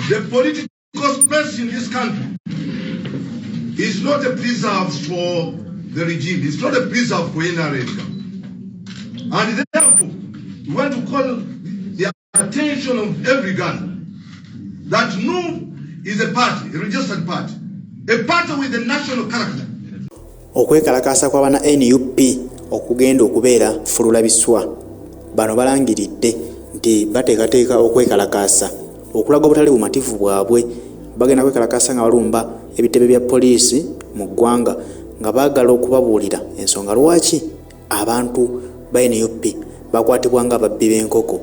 The political space in this country is not a preserve for the regime. It's not a preserve for NRM. And therefore, we want to call the attention of every Ghana that NUP is a party, a registered party, a party with a national character. Okwekalakasa kwa bana NUP okugenda okubeera fulula biswa bano balangiridde nti bateekateeka okwekalakasa okulaga obutali bumativu bwabwe bagenda kwekalakasa nga balumba ebitebe bya poliisi mu ggwanga nga baagala okubabuulira ensonga lwaki abantu ba NUP bakwatibwa nga ababbi b'enkoko,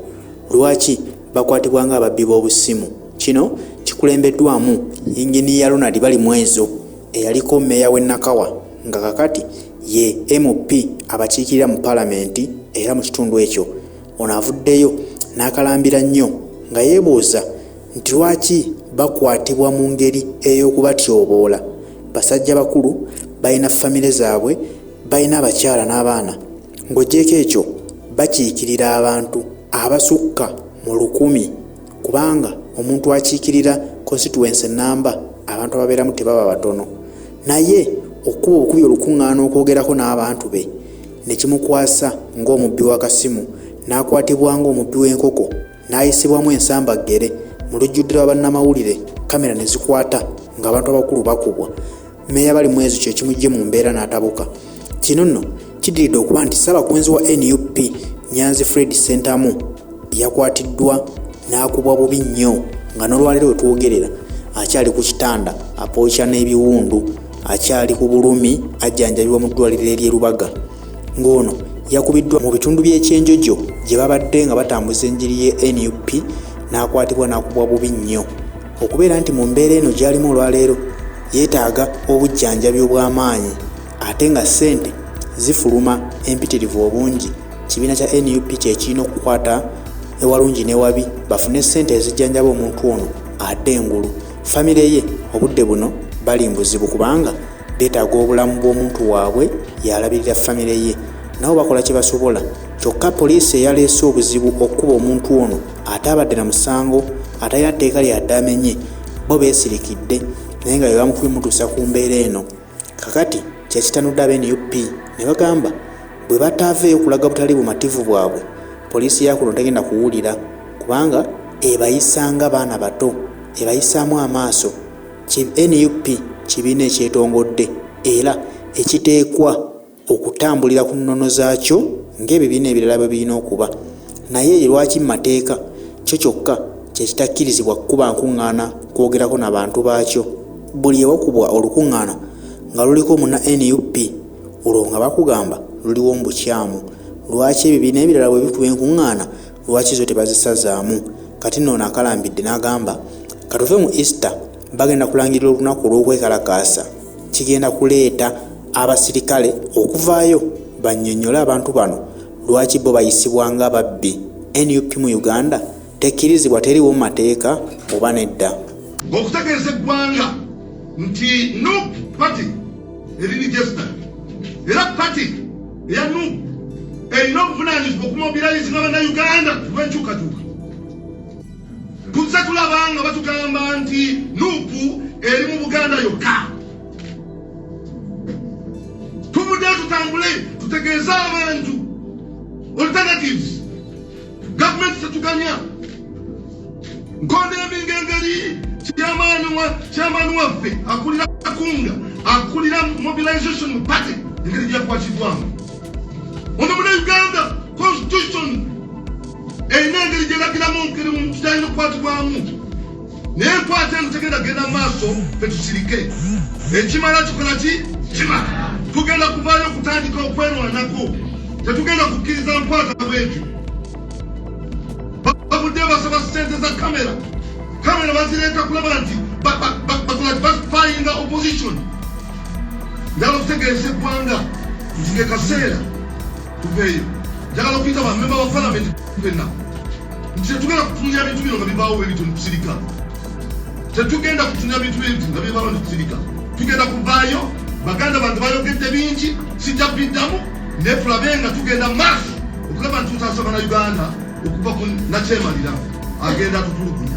lwaki bakwatibwa nga ababbi b'obusimu. Kino kikulembeddwamu Inginiya Ronald Balimwezo eyaliko mmeeya w'e Nakawa nga kakati ye MP abakiikirira mu palamenti era mu kitundu ekyo. Ono avuddeyo n'akalambira nnyo nga yeebuuza nti lwaki bakwatibwa mu ngeri ey'okubatyoboola. Basajja bakulu balina famire zaabwe, balina abakyala n'abaana, ng'oggyeko ekyo bakiikirira abantu abasukka mu 1,000 kubanga omuntu akiikirira constituency namba abantu ababeeramu tebaba batono. Naye okuba obukubi olukuŋŋaana okwogerako n'abantu be ne kimukwasa ng'omubbi w'akasimu n'akwatibwa ng'omubbi w'enkoko n'ayisibwamu ensambagere mu lujjudde lwa bannamawulire, kamera ne zikwata ng'abantu abakulu bakubwa. Mmeeya Balimwezo kye kimujje mu mbeera n'atabuka. Kino nno kiddiridde okuba nti ssaabakunzi wa NUP Nyanzi Fred Ssentamu yakwatiddwa n'akubwa bubi nnyo nga n'olwaleero we twogerera akyali ku kitanda apookya n'ebiwundu, akyali ku bulumi ajjanjabibwa mu ddwaliro ery'e Lubaga. Ng'ono yakubiddwa mu bitundu by'ekyenjojo gye babadde nga batambuza enjiri ye NUP n'akwatibwa n'akubwa bubi nnyo. Okubeera nti mu mbeera eno gy'alimu olwaleero yeetaaga obujjanjabi obw'amaanyi ate nga ssente zifuluma empitirivu obungi, kibiina kya NUP kye kirina okukwata ewalungi n'ewabi bafune ssente ezijjanjaba omuntu ono ate engulu. Famire ye obudde buno bali mbuzibu kubanga beetaaga obulamu bw'omuntu waabwe yalabirira famire ye, nabo bakola kye basobola. Kyokka poliisi eyaleese obuzibu okuba omuntu ono ate abadde na musango atalina tteeka lyadde amenye, bo beesirikidde naye nga bwe mutuusa ku mbeera eno. Kakati kyekitanudde aba NUP ne bagamba bwe bataaveeyo kulaga butali bumativu bwabwe, poliisi yakuno tegenda kuwulira kubanga ebayisanga baana bato, ebayisaamu amaaso. NUP kibiina ekyetongodde era ekiteekwa okutambulira ku nnono zaakyo ng'ebibiina ebirala bwe birina okuba. Naye lwaki mu mateeka kyo kyokka kye kitakkirizibwa kukuba nkuŋŋaana kwogerako n'abantu baakyo? Buli ewakubwa olukuŋŋaana nga luliko muna NUP olwo nga bakugamba luliwo mu bukyamu. Lwaki ebibiina ebirala bwe bikuba enkuŋŋaana lwaki zo tebazisazaamu? Kati nno akalambidde n'agamba katuve mu Easter bagenda kulangirira olunaku olw'okwekalakaasa, kigenda kuleeta abasirikale okuvaayo bannyonnyole abantu bano lwaki bo bayisibwa nga babbi. NUP mu Uganda tekkirizibwa, teriwo mu mateeka oba nedda. Okutegeeza eggwanga nti NUP party eri registered era party eya NUP erina obuvunaanyizibwa okumobilizinga bannayuganda lw'enkyukakyuka. Tuzze tulabanga batugamba nti NUP eri mu Buganda yokka. Tuvudde tutambule tutegeeze abantu alternatives. Gavumenti tetuganya nkonde ebingengeri kyamaani waffe akulira kunga akulira mobilization mu party engeri gyakwatibwamu. Ono Uganda constitution erina engeri gyeragiramu kitalina okukwatibwamu. Naye enkwata eno tegenda genda maaso fe tusirike. Ekimala kikola ki? Kimala. Tugenda kuvaayo okutandika okwerwanako. Tetugenda kukkiriza nkwata bwetyo. Babudde basaba ssente za kamera bazireeta kulaba nti basifayinga opposition. Njagala okutegeeza eggwanga nti ge kaseera tuveeyo. Njagala okuyita bammemba ba palamenti fenna nti tetugenda kutunya bintu bino nga bibaawo ebito netusirika. Tetugenda kutunya bintu ebyo nga bibaawo netusirika. Tugenda kuvaayo baganda bantu bayogedde bingi sijja biddamu ne tulabe nga tugenda maaso okulaba nti tutaasa bannayuganda okuva ku nakyemalira agenda tutulugunya.